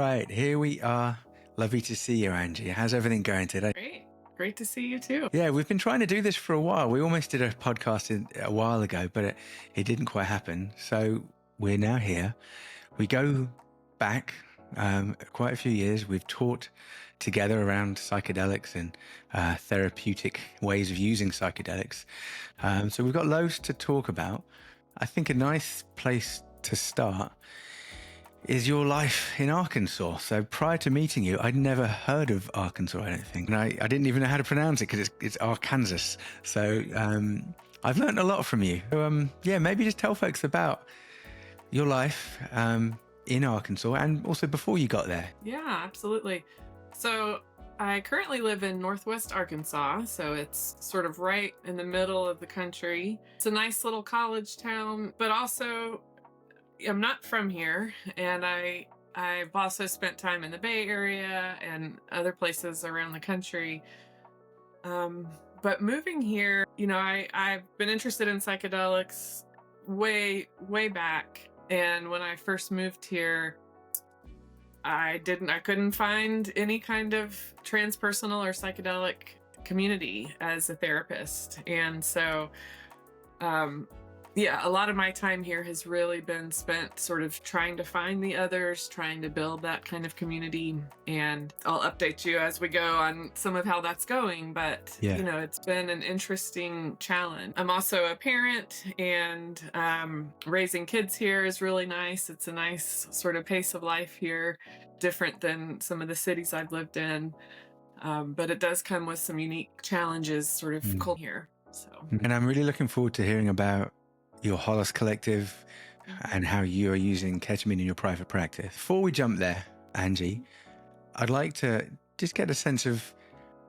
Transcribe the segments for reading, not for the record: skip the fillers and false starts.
right, here we are. Lovely to see you, Angie. How's everything going today? Great to see you too. Yeah, we've been trying to do this for a while. We almost did a podcast a while ago, but it didn't quite happen. So we're now here. We go back quite a few years. We've taught together around psychedelics and therapeutic ways of using psychedelics. So we've got loads to talk about. I think a nice place to start is your life in Arkansas. So prior to meeting you, I'd never heard of Arkansas, I don't think. And I didn't even know how to pronounce it because it's Arkansas. So I've learned a lot from you. So, maybe just tell folks about your life in Arkansas and also before you got there. Yeah, absolutely. So I currently live in Northwest Arkansas, so it's sort of right in the middle of the country. It's a nice little college town, but also I'm not from here, and I've also spent time in the Bay Area and other places around the country. But moving here, I've been interested in psychedelics way back, and when I first moved here, I couldn't find any kind of transpersonal or psychedelic community as a therapist, and so a lot of my time here has really been spent sort of trying to find the others, trying to build that kind of community. And I'll update you as we go on some of how that's going. But, it's been an interesting challenge. I'm also a parent, and raising kids here is really nice. It's a nice sort of pace of life here, different than some of the cities I've lived in. But it does come with some unique challenges sort of here. So. And I'm really looking forward to hearing about your Hollis Collective and how you are using ketamine in your private practice. Before we jump there, Angie, I'd like to just get a sense of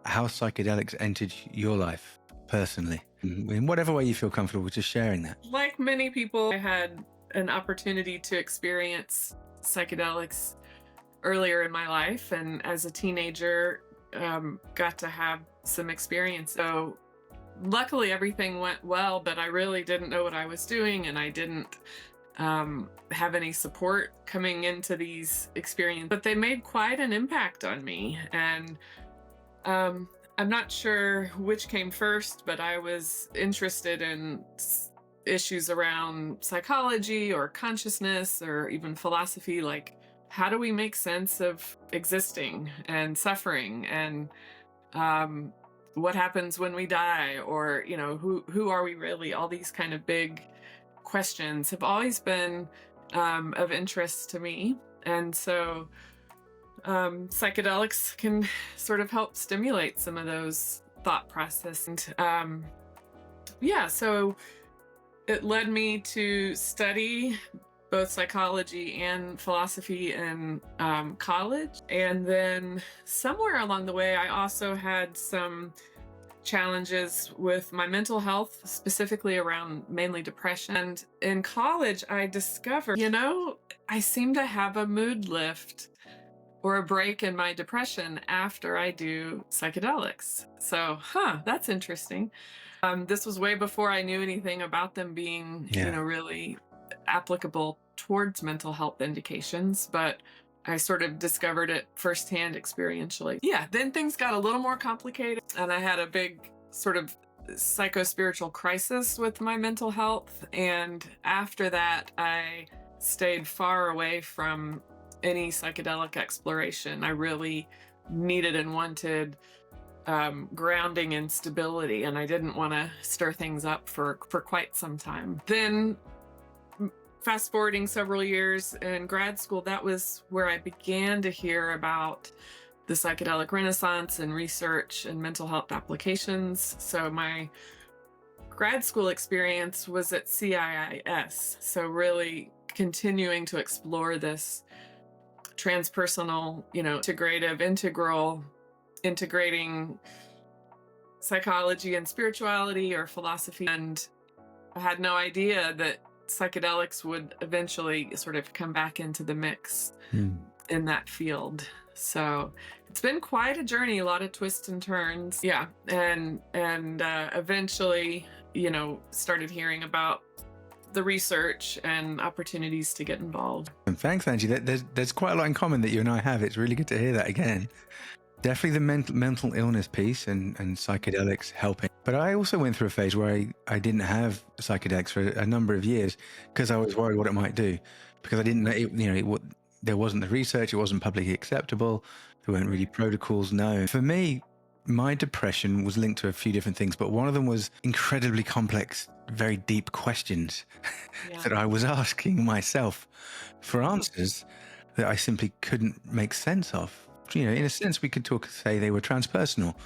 how psychedelics entered your life personally, in whatever way you feel comfortable just sharing that. Like many people, I had an opportunity to experience psychedelics earlier in my life, and as a teenager, got to have some experience. So luckily everything went well, but I really didn't know what I was doing, and I didn't have any support coming into these experiences, but they made quite an impact on me. And I'm not sure which came first, but I was interested in issues around psychology or consciousness or even philosophy, like how do we make sense of existing and suffering, and what happens when we die, or who are we really? All these kind of big questions have always been of interest to me, and so psychedelics can sort of help stimulate some of those thought processes. And so it led me to study both psychology and philosophy in college. And then somewhere along the way, I also had some challenges with my mental health, specifically around mainly depression. And in college, I discovered, I seem to have a mood lift or a break in my depression after I do psychedelics. So, that's interesting. This was way before I knew anything about them being, really applicable towards mental health indications, but I sort of discovered it firsthand experientially. Then things got a little more complicated, and I had a big sort of psycho-spiritual crisis with my mental health. And after that, I stayed far away from any psychedelic exploration. I really needed and wanted grounding and stability, and I didn't want to stir things up for quite some time. Then fast forwarding several years in grad school, that was where I began to hear about the psychedelic renaissance and research and mental health applications. So my grad school experience was at CIIS. So really continuing to explore this transpersonal, integrating psychology and spirituality or philosophy. And I had no idea that psychedelics would eventually sort of come back into the mix in that field. So it's been quite a journey, a lot of twists and turns. And eventually, started hearing about the research and opportunities to get involved. And thanks, Angie. There's quite a lot in common that you and I have. It's really good to hear that again. Definitely the mental illness piece and psychedelics helping. But I also went through a phase where I didn't have psychedelics for a number of years because I was worried what it might do, because I didn't know, there wasn't the research, it wasn't publicly acceptable, there weren't really protocols known. For me, my depression was linked to a few different things, but one of them was incredibly complex, very deep questions Yeah. that I was asking myself for answers that I simply couldn't make sense of. In a sense, we could say they were transpersonal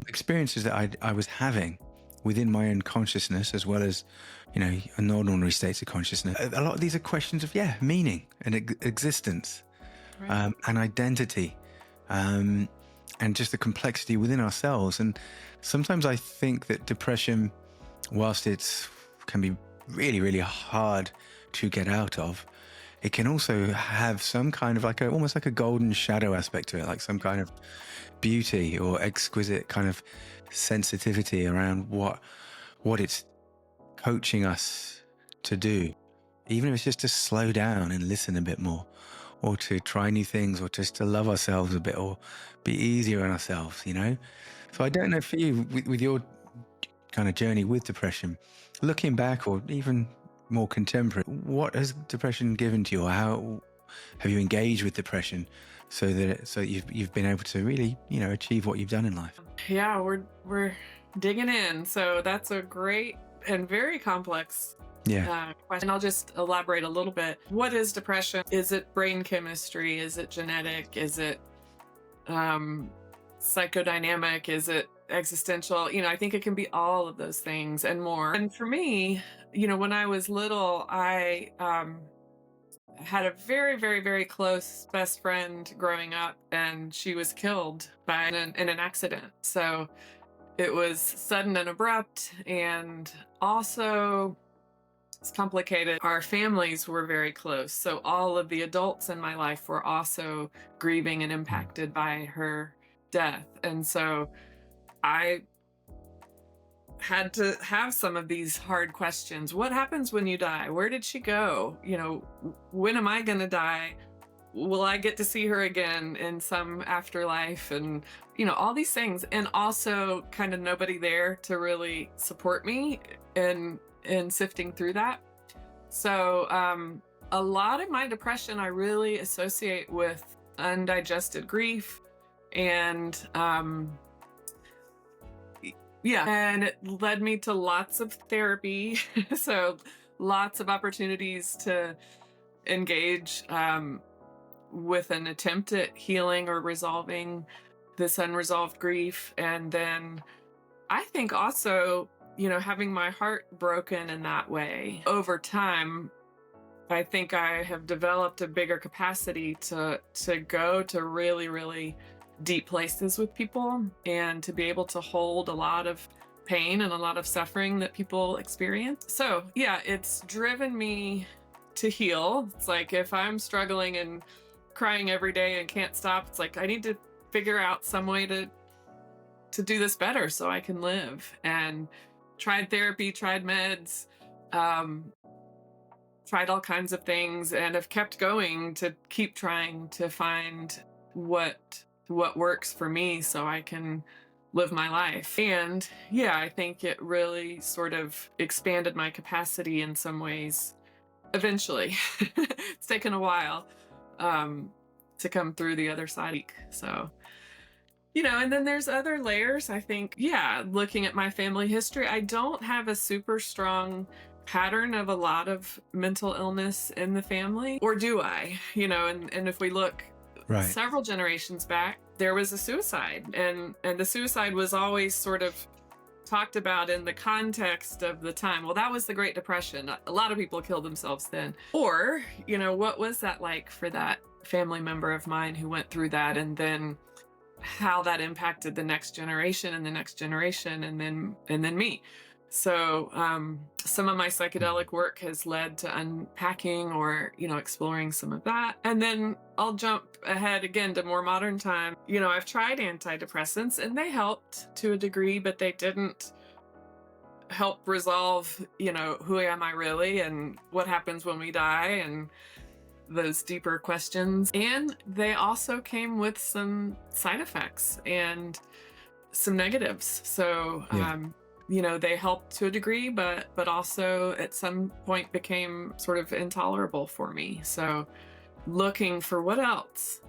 experiences that I was having within my own consciousness, as well as, non-ordinary states of consciousness. A lot of these are questions of, meaning and existence, Right. and identity, and just the complexity within ourselves. And sometimes I think that depression, whilst can be really, really hard to get out of, it can also have some kind of almost like a golden shadow aspect to it, like some kind of beauty or exquisite kind of sensitivity around what it's coaching us to do, even if it's just to slow down and listen a bit more, or to try new things, or just to love ourselves a bit, or be easier on ourselves, So I don't know for you, with your kind of journey with depression, looking back or even more contemporary, what has depression given to you, or how have you engaged with depression so you've been able to really, achieve what you've done in life? Yeah, we're digging in. So that's a great and very complex question. I'll just elaborate a little bit. What is depression? Is it brain chemistry? Is it genetic? Is it psychodynamic? Is it existential? I think it can be all of those things and more. And for me, when I was little, I had a very, very, very close best friend growing up, and she was killed in an accident. So it was sudden and abrupt, and also it's complicated. Our families were very close. So all of the adults in my life were also grieving and impacted by her death. And so I had to have some of these hard questions. What happens when you die? Where did she go? When am I going to die? Will I get to see her again in some afterlife? And, all these things. And also kind of nobody there to really support me in sifting through that. So a lot of my depression I really associate with undigested grief and and it led me to lots of therapy. So lots of opportunities to engage with an attempt at healing or resolving this unresolved grief. And then I think also, having my heart broken in that way over time, I think I have developed a bigger capacity to go to really, really deep places with people, and to be able to hold a lot of pain and a lot of suffering that people experience. So yeah, it's driven me to heal. It's like if I'm struggling and crying every day and can't stop, it's like I need to figure out some way to do this better so I can live. And tried therapy, tried meds, tried all kinds of things, and have kept going to keep trying to find what works for me so I can live my life. And yeah, I think it really sort of expanded my capacity in some ways eventually. It's taken a while to come through the other side. So, and then there's other layers. I think, looking at my family history, I don't have a super strong pattern of a lot of mental illness in the family, or do I? And if we look several generations back, there was a suicide, and the suicide was always sort of talked about in the context of the time. Well, that was the Great Depression. A lot of people killed themselves then. Or, what was that like for that family member of mine who went through that, and then how that impacted the next generation and the next generation, and then me. So some of my psychedelic work has led to unpacking or, exploring some of that. And then I'll jump ahead again to more modern time. I've tried antidepressants, and they helped to a degree, but they didn't help resolve, who am I really and what happens when we die and those deeper questions. And they also came with some side effects and some negatives. So, Yeah. they helped to a degree, but also at some point became sort of intolerable for me. So looking for what else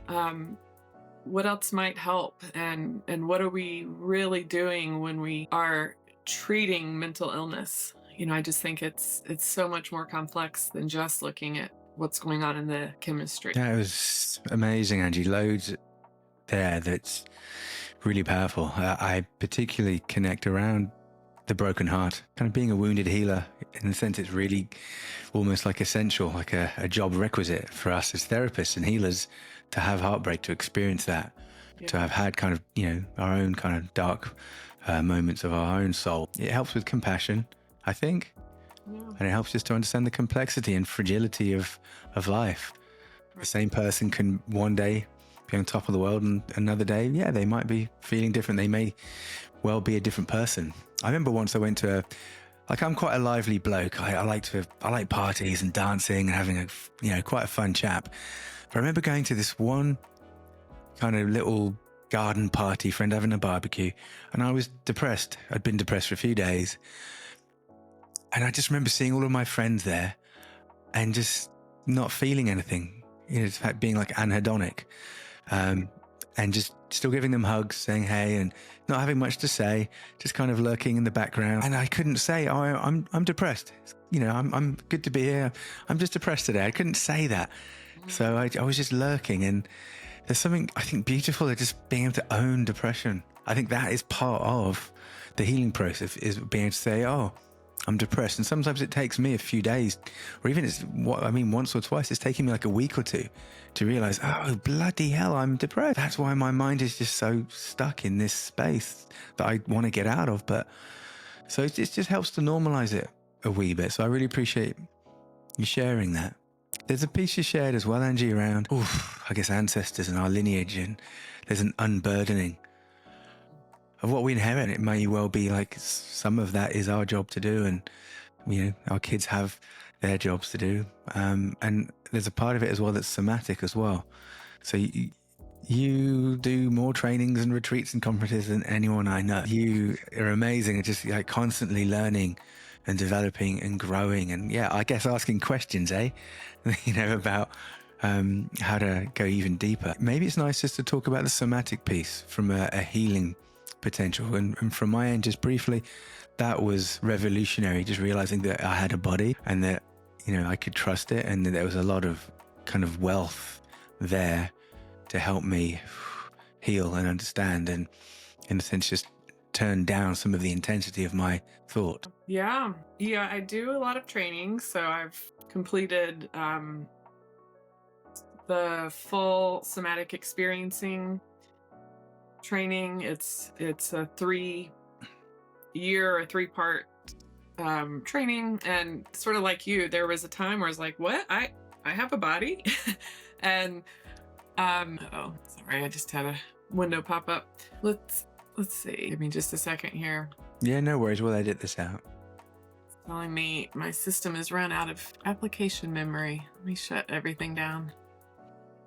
might help, and what are we really doing when we are treating mental illness. I just think it's so much more complex than just looking at what's going on in the chemistry. That was amazing, Angie. Loads there that's really powerful. I particularly connect around the broken heart, kind of being a wounded healer. In the sense, it's really almost like essential, like a job requisite for us as therapists and healers to have heartbreak, to experience that, to have had kind of, our own kind of dark moments of our own soul. It helps with compassion, I think. Yeah. And it helps us to understand the complexity and fragility of life. The same person can one day be on top of the world, and another day, they might be feeling different. They may well be a different person. I remember once I went to I'm quite a lively bloke. I like parties and dancing and having quite a fun chap. But I remember going to this one kind of little garden party, friend having a barbecue, and I was depressed. I'd been depressed for a few days. And I just remember seeing all of my friends there and just not feeling anything, just being like anhedonic, and just still giving them hugs, saying hey, and not having much to say, just kind of lurking in the background. And I couldn't say, oh, I'm depressed. I'm good to be here. I'm just depressed today. I couldn't say that. So I was just lurking. And there's something, I think, beautiful at just being able to own depression. I think that is part of the healing process, is being able to say, oh, I'm depressed. And sometimes it takes me a few days, or even once or twice, it's taking me like a week or two to realize, oh, bloody hell, I'm depressed. That's why my mind is just so stuck in this space that I want to get out of. But so it just helps to normalize it a wee bit. So I really appreciate you sharing that. There's a piece you shared as well, Angie, around, I guess, ancestors and our lineage. And there's an unburdening of what we inherit. It may well be like some of that is our job to do, and our kids have their jobs to do, and there's a part of it as well that's somatic as well. So you do more trainings and retreats and conferences than anyone I know. You are amazing at just like constantly learning and developing and growing, and I guess asking questions, about how to go even deeper. Maybe it's nice just to talk about the somatic piece from a healing potential. And from my end, just briefly, that was revolutionary, just realizing that I had a body and that, I could trust it, and that there was a lot of kind of wealth there to help me heal and understand, and in a sense, just turn down some of the intensity of my thought. Yeah, I do a lot of training. So I've completed the full somatic experiencing training. It's a 3-year or 3-part training, and sort of like you, there was a time where I was like, what? I have a body? And oh, sorry, I just had a window pop up. Let's see. Give me just a second here. Yeah, no worries. We'll edit this out. It's telling me my system has run out of application memory. Let me shut everything down.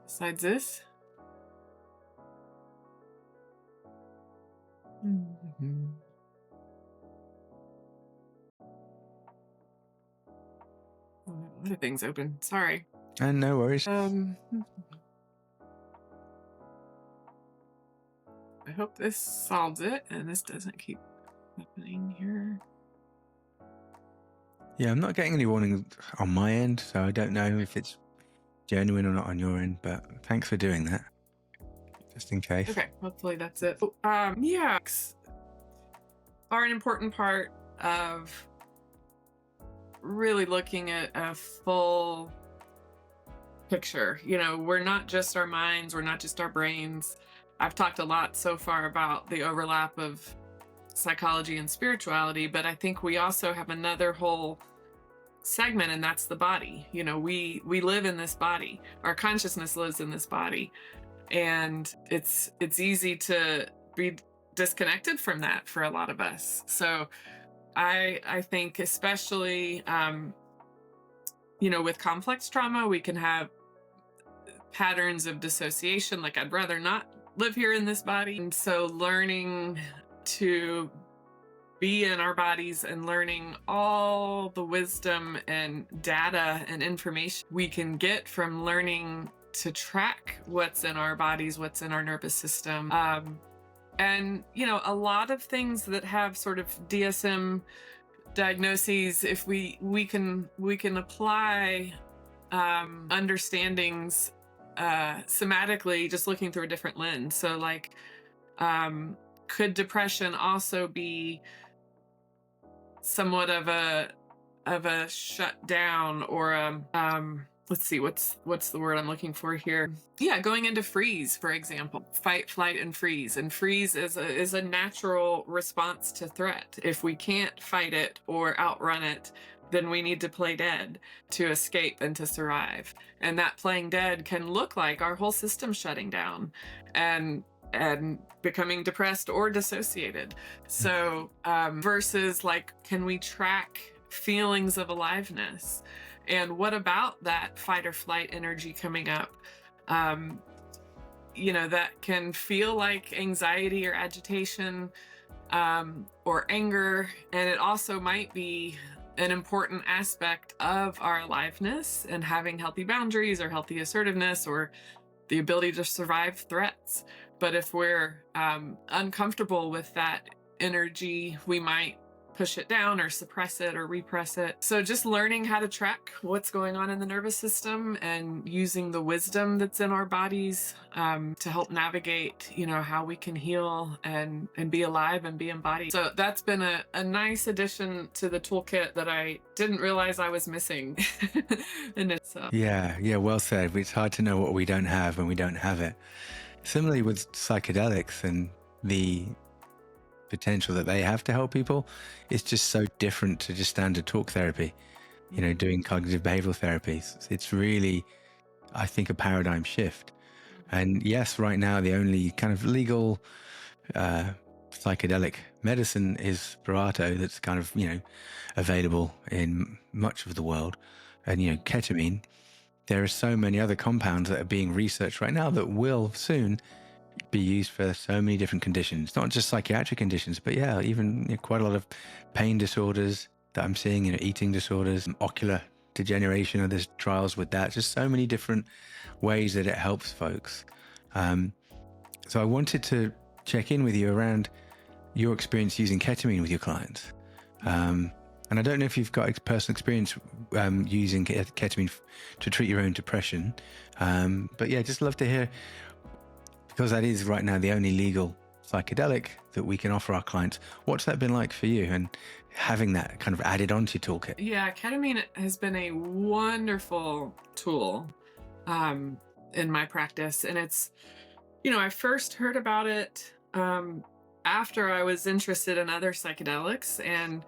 Besides this. Mm-hmm. Other things open. Sorry. And no worries. I hope this solves it and this doesn't keep happening here. Yeah, I'm not getting any warning on my end, so I don't know if it's genuine or not on your end, but thanks for doing that, just in case. Okay, hopefully that's it. Are an important part of really looking at a full picture. We're not just our minds, we're not just our brains. I've talked a lot so far about the overlap of psychology and spirituality, but I think we also have another whole segment, and that's the body. We live in this body. Our consciousness lives in this body, and it's easy to be disconnected from that for a lot of us. So I think especially, with complex trauma, we can have patterns of dissociation, like I'd rather not live here in this body. And so learning to be in our bodies and learning all the wisdom and data and information we can get from learning to track what's in our bodies, what's in our nervous system. And a lot of things that have sort of DSM diagnoses, if we can apply understandings somatically, just looking through a different lens. So like, could depression also be somewhat of a shutdown, or let's see, what's the word I'm looking for here? Yeah, going into freeze, for example. Fight, flight, and freeze. And freeze is a natural response to threat. If we can't fight it or outrun it, then we need to play dead to escape and to survive. And that playing dead can look like our whole system shutting down and becoming depressed or dissociated. So versus like, can we track feelings of aliveness? And what about that fight or flight energy coming up? That can feel like anxiety or agitation, or anger. And it also might be an important aspect of our aliveness and having healthy boundaries or healthy assertiveness or the ability to survive threats. But if we're uncomfortable with that energy, we might push it down or suppress it or repress it. So just learning how to track what's going on in the nervous system and using the wisdom that's in our bodies to help navigate, how we can heal and be alive and be embodied. So that's been a nice addition to the toolkit that I didn't realize I was missing. Yeah, well said. It's hard to know what we don't have when we don't have it. Similarly with psychedelics and the potential that they have to help people, it's just so different to just standard talk therapy, doing cognitive behavioral therapies. It's really, I think, a paradigm shift. And yes, right now the only kind of legal psychedelic medicine is Spravato, that's kind of available in much of the world. And ketamine. There are so many other compounds that are being researched right now that will soon be used for so many different conditions, not just psychiatric conditions, but even quite a lot of pain disorders that I'm seeing, eating disorders, ocular degeneration. There's trials with that. Just so many different ways that it helps folks. So I wanted to check in with you around your experience using ketamine with your clients. And I don't know if you've got personal experience using ketamine to treat your own depression. But yeah, just love to hear, because that is right now the only legal psychedelic that we can offer our clients. What's that been like for you, and having that kind of added onto your toolkit? Yeah, ketamine has been a wonderful tool in my practice. And it's, I first heard about it after I was interested in other psychedelics. And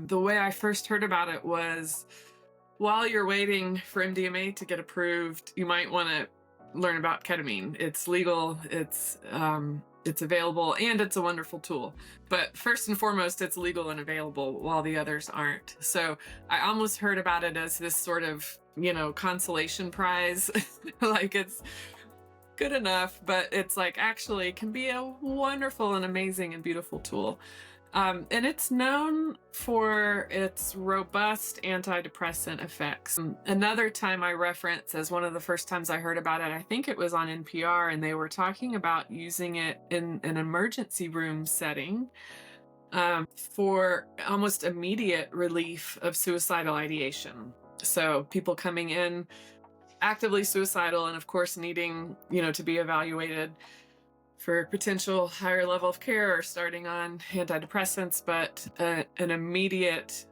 the way I first heard about it was, while you're waiting for MDMA to get approved, you might want to learn about ketamine. It's legal, it's available, and it's a wonderful tool. But first and foremost, it's legal and available while the others aren't. So I almost heard about it as this sort of, consolation prize. Like, it's good enough, but it's like actually can be a wonderful and amazing and beautiful tool. And it's known for its robust antidepressant effects. Another time I reference as one of the first times I heard about it, I think it was on NPR, and they were talking about using it in an emergency room setting for almost immediate relief of suicidal ideation. So people coming in actively suicidal and of course needing, to be evaluated for potential higher level of care or starting on antidepressants, but an immediate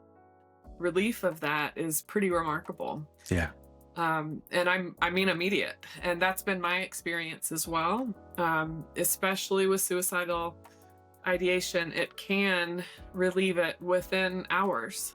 relief of that is pretty remarkable. Yeah. And I mean immediate, and that's been my experience as well. Especially with suicidal ideation, it can relieve it within hours,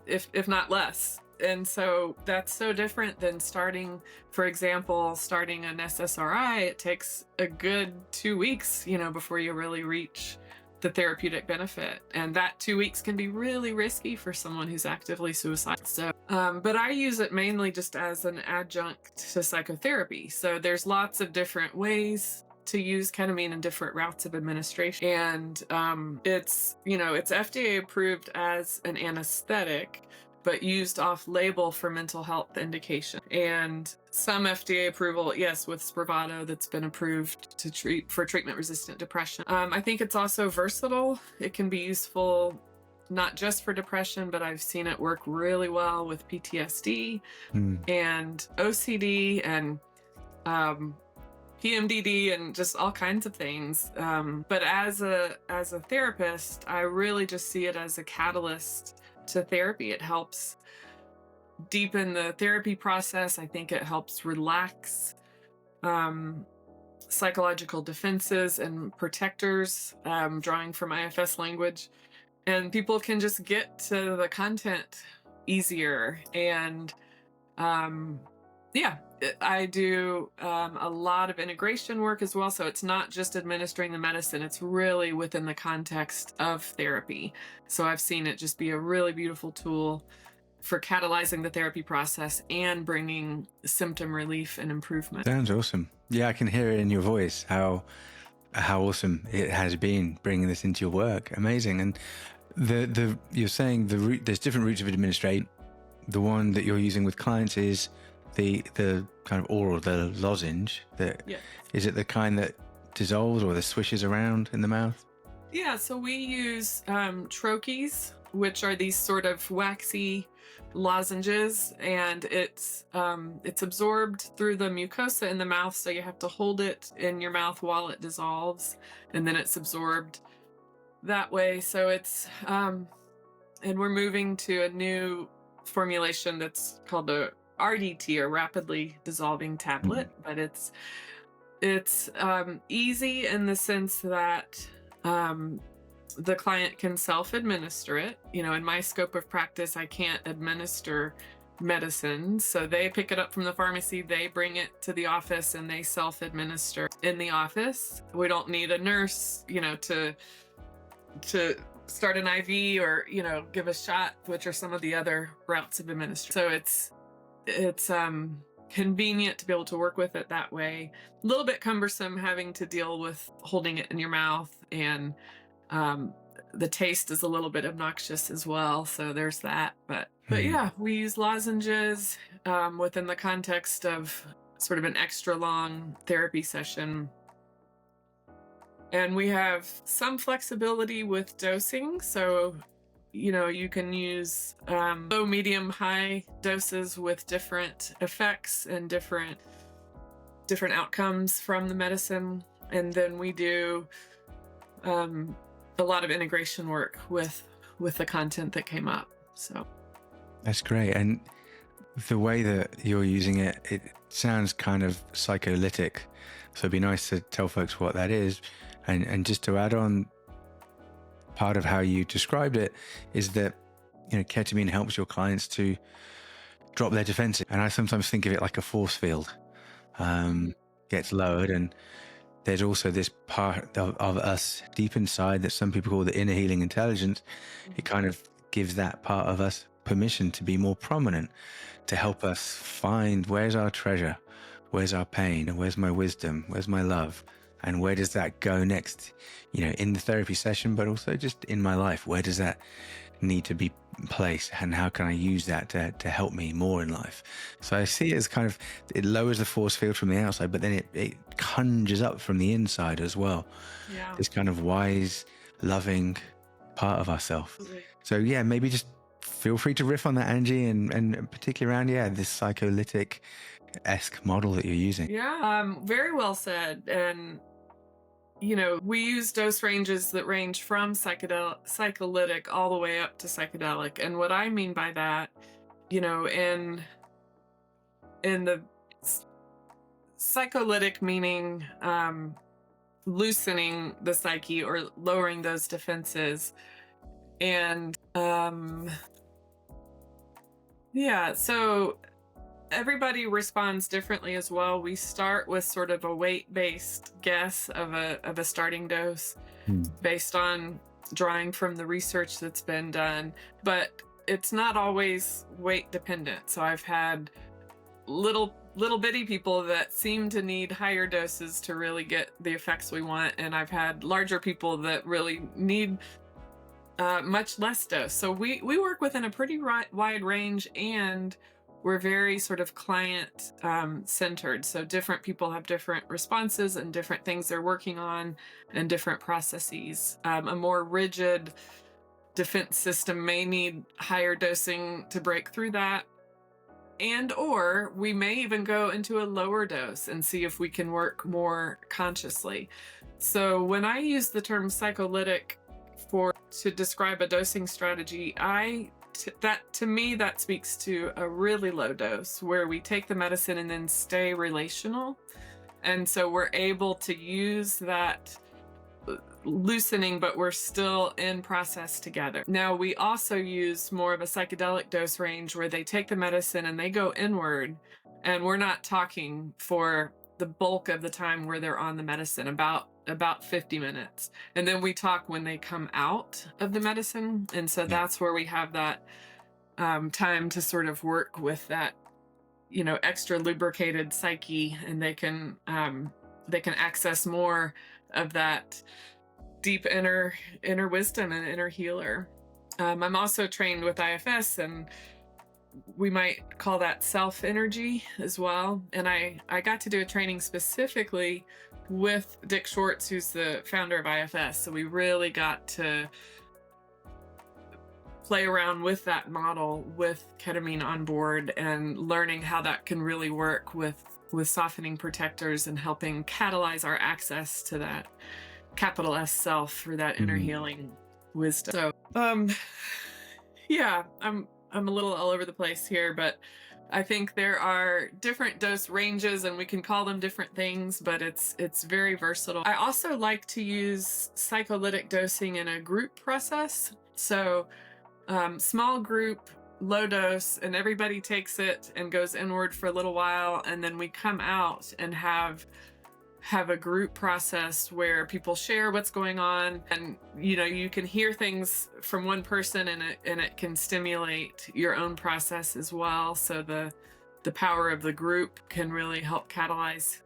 if not less. And so that's so different than starting an SSRI. It takes a good 2 weeks, before you really reach the therapeutic benefit. And that 2 weeks can be really risky for someone who's actively suicidal. So, but I use it mainly just as an adjunct to psychotherapy. So there's lots of different ways to use ketamine and different routes of administration. And it's FDA approved as an anesthetic, but used off label for mental health indication. And some FDA approval, yes, with Spravato, that's been approved to treat for treatment resistant depression. I think it's also versatile. It can be useful not just for depression, but I've seen it work really well with PTSD and OCD and PMDD and just all kinds of things. But as a therapist, I really just see it as a catalyst to therapy. It helps deepen the therapy process. I think it helps relax psychological defenses and protectors, drawing from IFS language. And people can just get to the content easier. And I do a lot of integration work as well. So it's not just administering the medicine, it's really within the context of therapy. So I've seen it just be a really beautiful tool for catalyzing the therapy process and bringing symptom relief and improvement. Sounds awesome. Yeah, I can hear it in your voice how awesome it has been bringing this into your work. Amazing. And you're saying there's different routes of administration. The one that you're using with clients is the kind of oral, the lozenge. Yes. Is it the kind that dissolves or the swishes around in the mouth? Yeah, so we use troches, which are these sort of waxy lozenges, and it's absorbed through the mucosa in the mouth, so you have to hold it in your mouth while it dissolves, and then it's absorbed that way. So it's and we're moving to a new formulation that's called a RDT, or rapidly dissolving tablet, but it's easy in the sense that the client can self-administer it. In my scope of practice, I can't administer medicine, so they pick it up from the pharmacy, they bring it to the office, and they self-administer in the office. We don't need a nurse, to start an IV or give a shot, which are some of the other routes of administration. So it's convenient to be able to work with it that way. A little bit cumbersome having to deal with holding it in your mouth, and the taste is a little bit obnoxious as well. So there's that. But yeah, we use lozenges within the context of sort of an extra long therapy session. And we have some flexibility with dosing. So you can use low, medium, high doses with different effects and different outcomes from the medicine. And then we do a lot of integration work with the content that came up. So That's great. And the way that you're using it, it sounds kind of psycholytic. So it'd be nice to tell folks what that is. And just to add on, part of how you described it is that ketamine helps your clients to drop their defenses, and I sometimes think of it like a force field gets lowered, and there's also this part of us deep inside that some people call the inner healing intelligence. It kind of gives that part of us permission to be more prominent, to help us find where's our treasure, where's our pain, and where's my wisdom, where's my love. And where does that go next, in the therapy session, but also just in my life? Where does that need to be placed? And how can I use that to help me more in life? So I see it as kind of, it lowers the force field from the outside, but then it conjures up from the inside as well. yeah. This kind of wise, loving part of ourselves. So yeah, maybe just feel free to riff on that, Angie, and particularly around, this psycholytic-esque model that you're using. Yeah, very well said. And we use dose ranges that range from psycholytic all the way up to psychedelic. And what I mean by that, in the psycholytic meaning loosening the psyche or lowering those defenses. And so everybody responds differently as well. We start with sort of a weight-based guess of a starting dose Hmm. based on drawing from the research that's been done, but it's not always weight dependent. So I've had little bitty people that seem to need higher doses to really get the effects we want, and I've had larger people that really need much less dose. So we work within a pretty wide range, and we're very sort of client centered. So different people have different responses and different things they're working on and different processes. A more rigid defense system may need higher dosing to break through that. And or we may even go into a lower dose and see if we can work more consciously. So when I use the term psycholytic to describe a dosing strategy, that to me that speaks to a really low dose where we take the medicine and then stay relational. And so we're able to use that loosening, but we're still in process together. Now, we also use more of a psychedelic dose range where they take the medicine and they go inward, and we're not talking for the bulk of the time where they're on the medicine, about 50 minutes. And then we talk when they come out of the medicine. And so that's where we have that time to sort of work with that, extra lubricated psyche, and they can access more of that deep inner wisdom and inner healer. I'm also trained with IFS, and we might call that self energy as well. And I got to do a training specifically with Dick Schwartz, who's the founder of IFS. So we really got to play around with that model with ketamine on board and learning how that can really work with softening protectors and helping catalyze our access to that capital S self for that inner healing wisdom. So, yeah, I'm a little all over the place here, but I think there are different dose ranges and we can call them different things, but it's very versatile. I also like to use psycholytic dosing in a group process. So, small group, low dose, and everybody takes it and goes inward for a little while, and then we come out and have a group process where people share what's going on, and you can hear things from one person, and it can stimulate your own process as well. So the power of the group can really help catalyze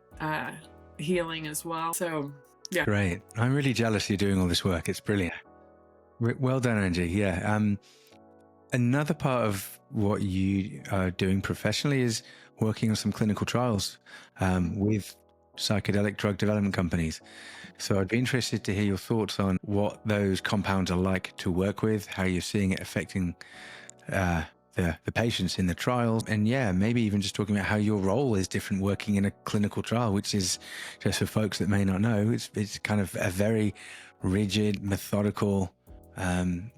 healing as well. So yeah. Great. I'm really jealous you're doing all this work. It's brilliant. Well done, Angie. Yeah. Another part of what you are doing professionally is working on some clinical trials with psychedelic drug development companies. So I'd be interested to hear your thoughts on what those compounds are like to work with, how you're seeing it affecting the patients in the trials, and maybe even just talking about how your role is different working in a clinical trial, which is, just for folks that may not know, it's kind of a very rigid, methodical,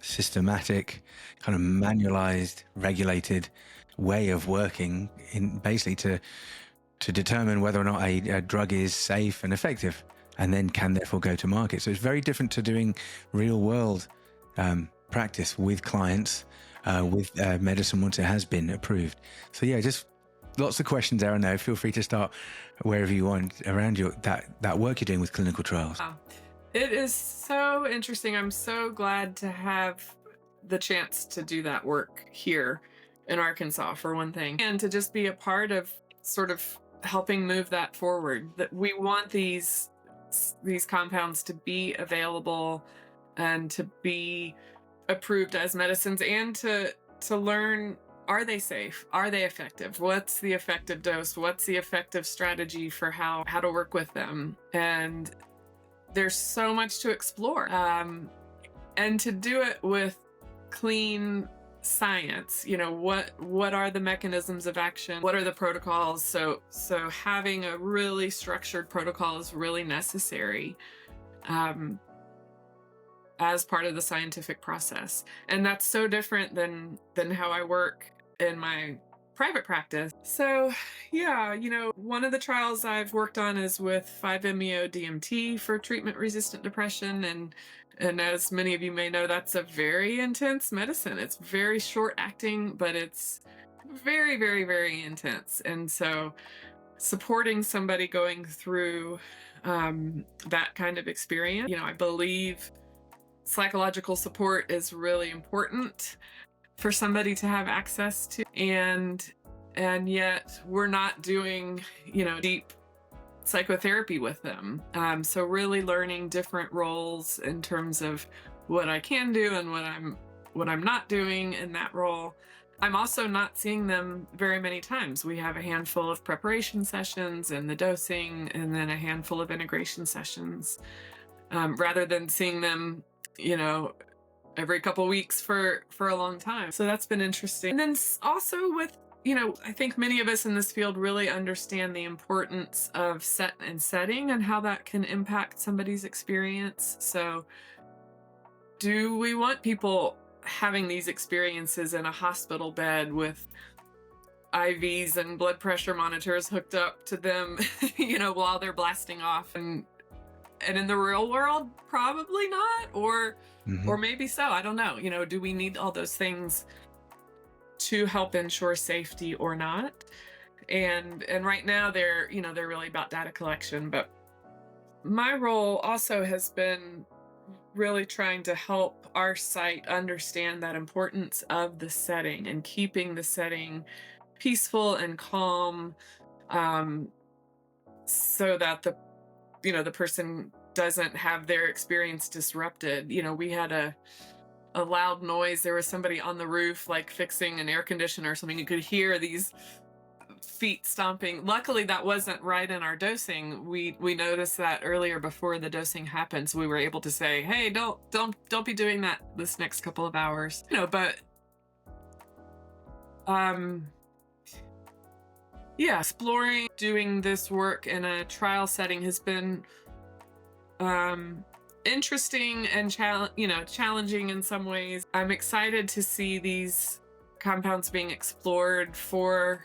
systematic, kind of manualized, regulated way of working in basically to determine whether or not a drug is safe and effective, and then can therefore go to market. So it's very different to doing real world practice with clients with medicine once it has been approved. So just lots of questions there. I know. Feel free to start wherever you want around that work you're doing with clinical trials. Wow. It is so interesting. I'm so glad to have the chance to do that work here in Arkansas, for one thing, and to just be a part of sort of helping move that forward. That we want these compounds to be available and to be approved as medicines, and to learn, are they safe? Are they effective? What's the effective dose? What's the effective strategy for how to work with them? And there's so much to explore, and to do it with clean science. What are the mechanisms of action? What are the protocols? So having a really structured protocol is really necessary as part of the scientific process. And that's so different than how I work in my private practice. So one of the trials I've worked on is with 5-MeO-DMT for treatment-resistant depression. And as many of you may know, that's a very intense medicine. It's very short acting, but it's very, very, very intense. And so supporting somebody going through that kind of experience, I believe psychological support is really important for somebody to have access to. And yet we're not doing, deep psychotherapy with them. So really learning different roles in terms of what I can do and what I'm not doing in that role. I'm also not seeing them very many times. We have a handful of preparation sessions and the dosing, and then a handful of integration sessions, rather than seeing them, every couple weeks for a long time. So that's been interesting. And then also with, I think many of us in this field really understand the importance of set and setting and how that can impact somebody's experience. So do we want people having these experiences in a hospital bed with IVs and blood pressure monitors hooked up to them, while they're blasting off? And in the real world, probably not, or maybe so. I don't know. Do we need all those things to help ensure safety or not? And right now they're really about data collection, but my role also has been really trying to help our site understand that importance of the setting and keeping the setting peaceful and calm, so that the person doesn't have their experience disrupted. We had a loud noise. There was somebody on the roof, like fixing an air conditioner or something. You could hear these feet stomping. Luckily, that wasn't right in our dosing. We noticed that earlier before the dosing happened, so we were able to say, "Hey, don't be doing that this next couple of hours." But yeah, exploring doing this work in a trial setting has been interesting and challenging in some ways. I'm excited to see these compounds being explored for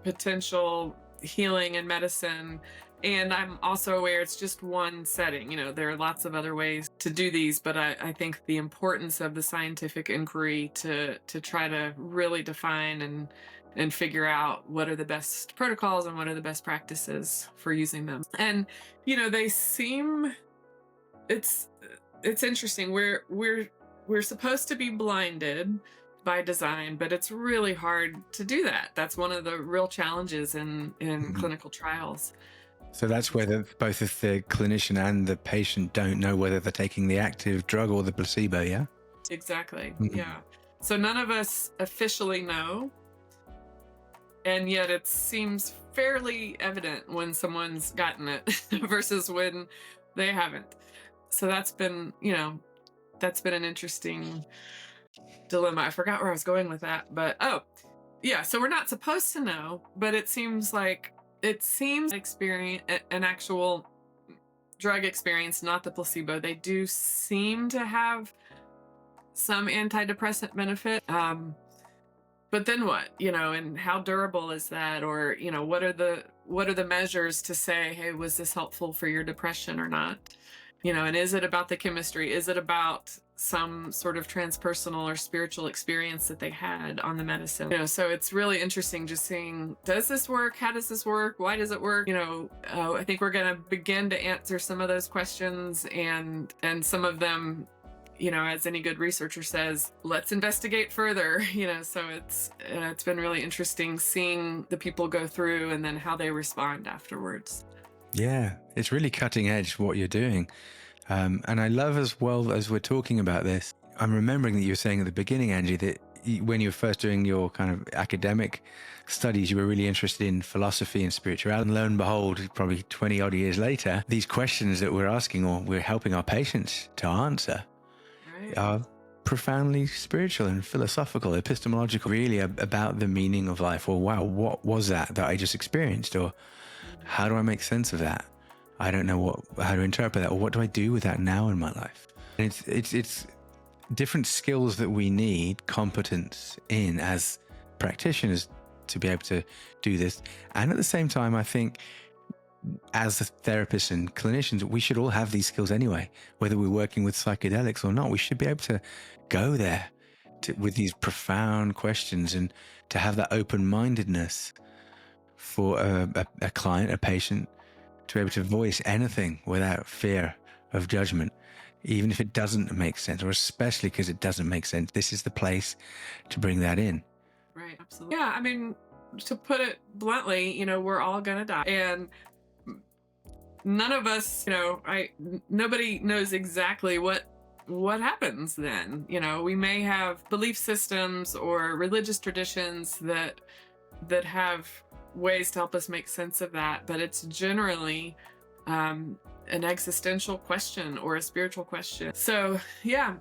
potential healing and medicine. And I'm also aware it's just one setting. There are lots of other ways to do these, but I think the importance of the scientific inquiry to try to really define and figure out what are the best protocols and what are the best practices for using them. And they seem, it's interesting. We're supposed to be blinded by design, but it's really hard to do that. That's one of the real challenges in clinical trials. So that's where both of the clinician and the patient don't know whether they're taking the active drug or the placebo, yeah? Exactly. Yeah. So none of us officially know. And yet it seems fairly evident when someone's gotten it versus when they haven't. So that's been an interesting dilemma. I forgot where I was going with that, but so we're not supposed to know, but it seems experience an actual drug experience, not the placebo. They do seem to have some antidepressant benefit. But then what, and how durable is that? Or, what are the measures to say, hey, was this helpful for your depression or not? And is it about the chemistry? Is it about some sort of transpersonal or spiritual experience that they had on the medicine? So it's really interesting just seeing, does this work? How does this work? Why does it work? I think we're going to begin to answer some of those questions, and some of them, as any good researcher says, let's investigate further. So it's been really interesting seeing the people go through and then how they respond afterwards. Yeah, it's really cutting edge what you're doing. And I love, as well as we're talking about this, I'm remembering that you were saying at the beginning, Angie, that when you were first doing your kind of academic studies, you were really interested in philosophy and spirituality. And lo and behold, probably 20 odd years later, these questions that we're asking or we're helping our patients to answer are profoundly spiritual and philosophical, epistemological, really about the meaning of life. Or, wow, what was that I just experienced? Or how do I make sense of that? I don't know how to interpret that, or what do I do with that now in my life? And it's different skills that we need competence in as practitioners to be able to do this. And at the same time, I think as therapists and clinicians, we should all have these skills anyway, whether we're working with psychedelics or not. We should be able to go there with these profound questions, and to have that open-mindedness for a client, a patient, to be able to voice anything without fear of judgment, even if it doesn't make sense, or especially because it doesn't make sense. This is the place to bring that in. Right. Absolutely. Yeah. I mean, to put it bluntly, we're all going to die. And none of us, nobody knows exactly what happens then. We may have belief systems or religious traditions that have ways to help us make sense of that, but it's generally an existential question or a spiritual question. So yeah,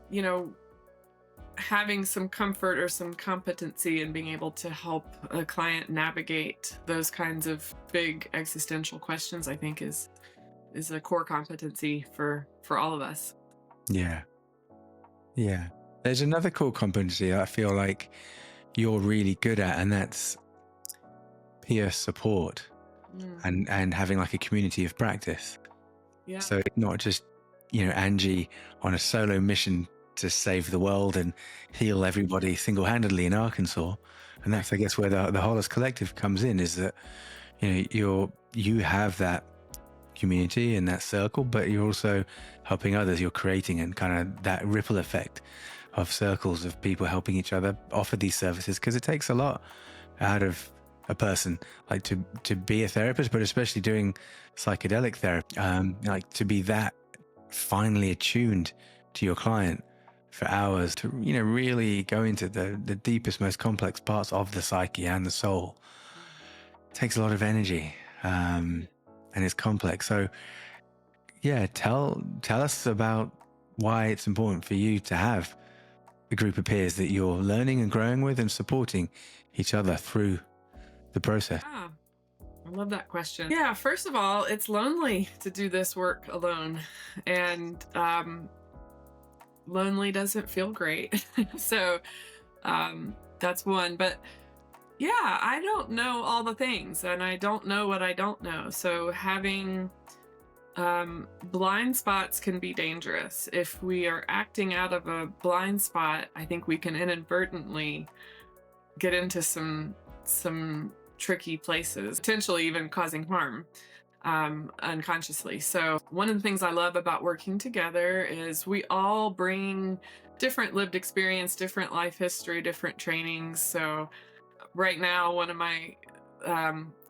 having some comfort or some competency in being able to help a client navigate those kinds of big existential questions, I think is a core competency for all of us. Yeah. There's another core competency that I feel like you're really good at, and that's peer support and having like a community of practice. Yeah. So it's not just, Angie on a solo mission to save the world and heal everybody single-handedly in Arkansas. And that's, I guess, where the Hollis Collective comes in, is that, you have that community and that circle, but you're also helping others. You're creating and kind of that ripple effect of circles of people helping each other offer these services, because it takes a lot out of a person, like to be a therapist, but especially doing psychedelic therapy, like to be that finely attuned to your client for hours, to really go into the deepest, most complex parts of the psyche and the soul. It takes a lot of energy, and it's complex. So yeah, tell us about why it's important for you to have a group of peers that you're learning and growing with and supporting each other through the process. Yeah, I love that question. Yeah, first of all, it's lonely to do this work alone, and lonely doesn't feel great. So that's one. But yeah, I don't know all the things, and I don't know what I don't know. So having blind spots can be dangerous. If we are acting out of a blind spot, I think we can inadvertently get into some tricky places, potentially even causing harm unconsciously. So one of the things I love about working together is we all bring different lived experience, different life history, different trainings. So right now, one of my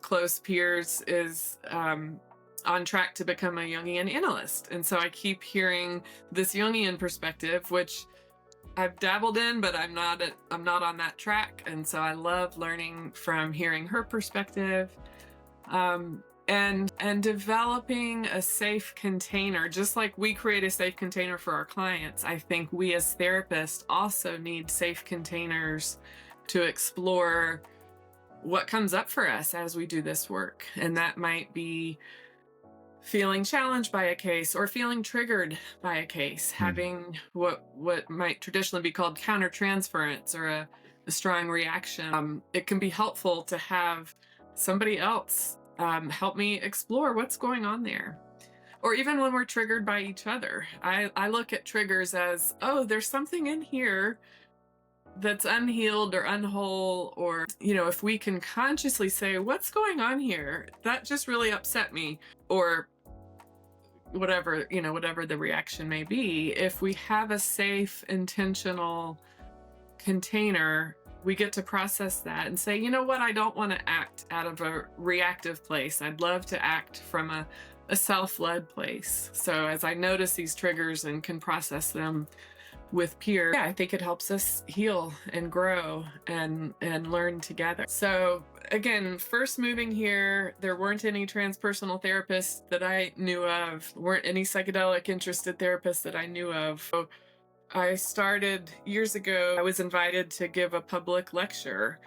close peers is on track to become a Jungian analyst. And so I keep hearing this Jungian perspective, which I've dabbled in, but I'm not on that track. And so I love learning from hearing her perspective, and developing a safe container. Just like we create a safe container for our clients, I think we as therapists also need safe containers to explore what comes up for us as we do this work. And that might be feeling challenged by a case or feeling triggered by a case, having what might traditionally be called countertransference or a strong reaction. It can be helpful to have somebody else help me explore what's going on there. Or even when we're triggered by each other, I look at triggers as, oh, there's something in here that's unhealed or unwhole, or, if we can consciously say, what's going on here? That just really upset me, or whatever the reaction may be. If we have a safe, intentional container, we get to process that and say, you know what, I don't want to act out of a reactive place. I'd love to act from a self-led place. So as I notice these triggers and can process them with peers, I think it helps us heal and grow and learn together. So again, first moving here, there weren't any transpersonal therapists that I knew of, weren't any psychedelic interested therapists that I knew of. So I started years ago. I was invited to give a public lecture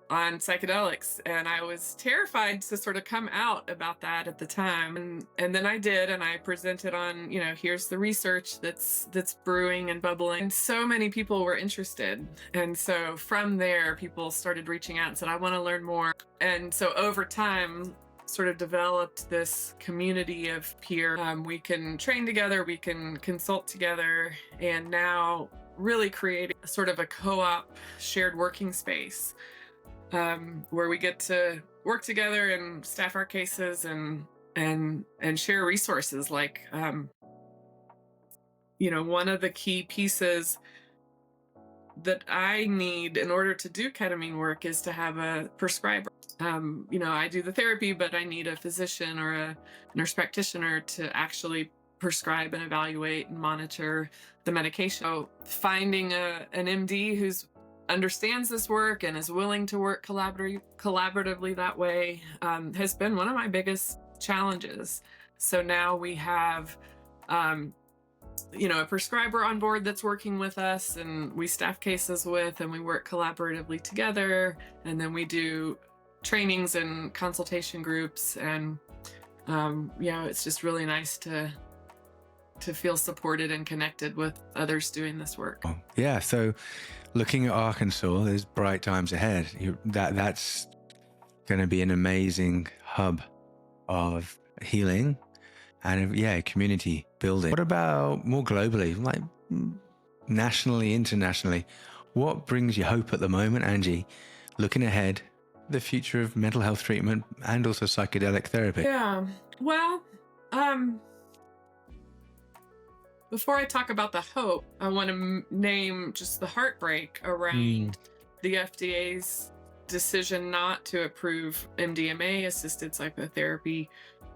on psychedelics, and I was terrified to sort of come out about that at the time, and then I did, and I presented on, here's the research that's brewing and bubbling, and so many people were interested. And so from there, people started reaching out and said, I want to learn more. And so over time, sort of developed this community of peer. We can train together, we can consult together, and now really creating sort of a co-op shared working space where we get to work together and staff our cases and share resources. Like, one of the key pieces that I need in order to do ketamine work is to have a prescriber. I do the therapy, but I need a physician or a nurse practitioner to actually prescribe and evaluate and monitor the medication. So finding an MD who's understands this work and is willing to work collaboratively that way has been one of my biggest challenges. So now we have a prescriber on board that's working with us, and we staff cases with, and we work collaboratively together. And then we do trainings and consultation groups. And, it's just really nice to feel supported and connected with others doing this work. Yeah. So looking at Arkansas, there's bright times ahead. That's going to be an amazing hub of healing and community building. What about more globally, like nationally, internationally? What brings you hope at the moment, Angie, looking ahead, the future of mental health treatment and also psychedelic therapy? Yeah, well, before I talk about the hope, I want to name just the heartbreak around the FDA's decision not to approve MDMA assisted psychotherapy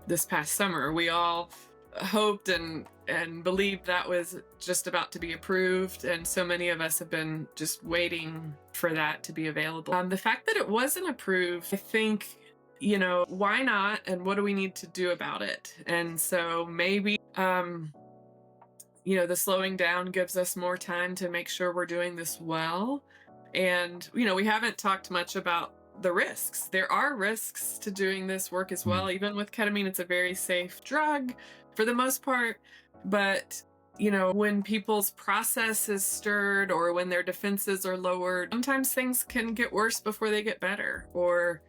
this past summer. We all hoped and believed that was just about to be approved, and so many of us have been just waiting for that to be available. The fact that it wasn't approved, I think, why not, and what do we need to do about it? And so maybe the slowing down gives us more time to make sure we're doing this well. And we haven't talked much about the risks. There are risks to doing this work as well. Even with ketamine, it's a very safe drug for the most part. But, when people's process is stirred or when their defenses are lowered, sometimes things can get worse before they get better, or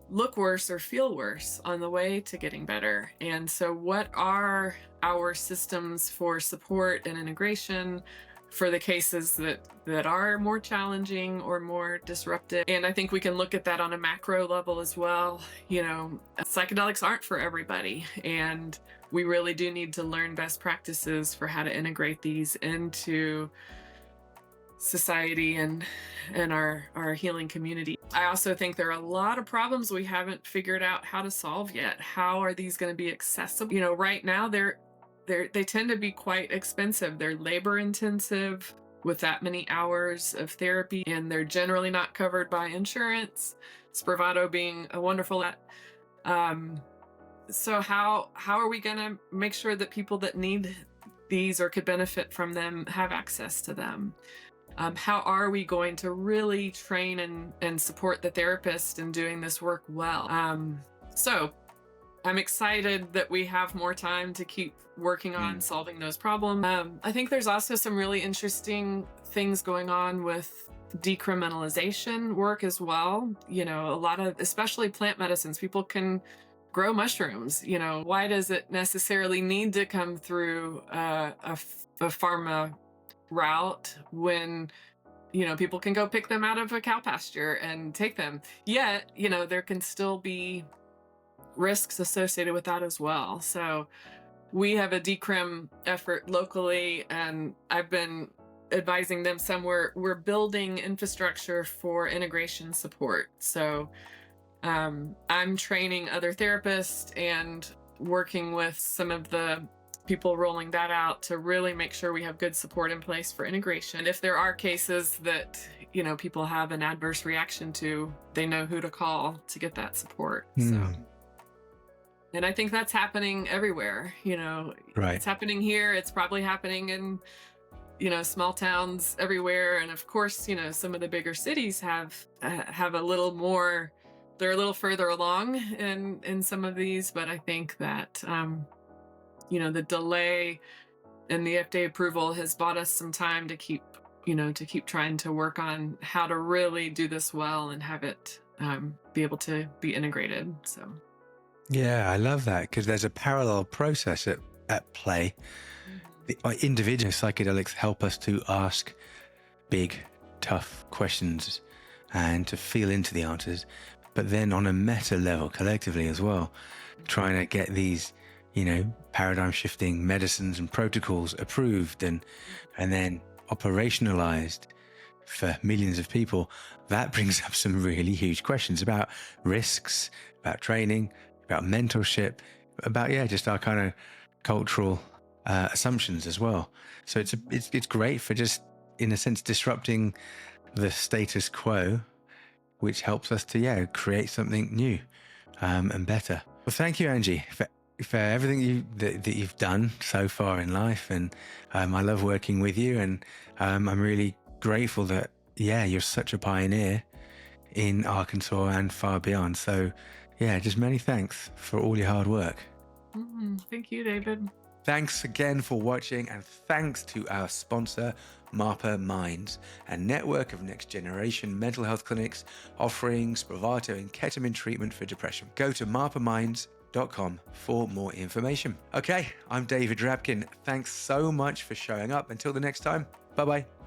look worse or feel worse on the way to getting better. And so what are our systems for support and integration for the cases that are more challenging or more disruptive? And I think we can look at that on a macro level as well. Psychedelics aren't for everybody, and we really do need to learn best practices for how to integrate these into society and our healing community. I also think there are a lot of problems we haven't figured out how to solve yet. How are these going to be accessible? Right now they tend to be quite expensive. They're labor intensive with that many hours of therapy, and they're generally not covered by insurance. Spravato being a wonderful so how are we going to make sure that people that need these or could benefit from them have access to them? How are we going to really train and support the therapist in doing this work well? So I'm excited that we have more time to keep working on solving those problems. I think there's also some really interesting things going on with decriminalization work as well. A lot of, especially plant medicines, people can grow mushrooms. Why does it necessarily need to come through a pharma route when people can go pick them out of a cow pasture and take them? Yet there can still be risks associated with that as well. So we have a decrim effort locally, and I've been advising them somewhere. We're building infrastructure for integration support. So I'm training other therapists and working with some of the people rolling that out to really make sure we have good support in place for integration. If there are cases that people have an adverse reaction to, they know who to call to get that support. And I think that's happening everywhere. Right. It's happening here. It's probably happening in small towns everywhere. And of course, some of the bigger cities have a little more. They're a little further along in some of these, but I think that the delay in the FDA approval has bought us some time to keep trying to work on how to really do this well and have it be able to be integrated. So. Yeah, I love that, because there's a parallel process at play. individual psychedelics help us to ask big, tough questions and to feel into the answers, but then on a meta level, collectively as well, trying to get these, paradigm shifting medicines and protocols approved and then operationalized for millions of people. That brings up some really huge questions about risks, about training, about mentorship, about just our kind of cultural assumptions as well. So it's great for just, in a sense, disrupting the status quo, which helps us to create something new and better. Well, thank you, Angie, for everything that you've done so far in life, and I love working with you, and I'm really grateful that you're such a pioneer in Arkansas and far beyond. So just many thanks for all your hard work. Thank you, David. Thanks again for watching, and thanks to our sponsor, Marpa Minds, a network of next-generation mental health clinics offering Spravato and ketamine treatment for depression. Go to marpaminds.com for more information. Okay, I'm David Rabkin. Thanks so much for showing up. Until the next time, bye-bye.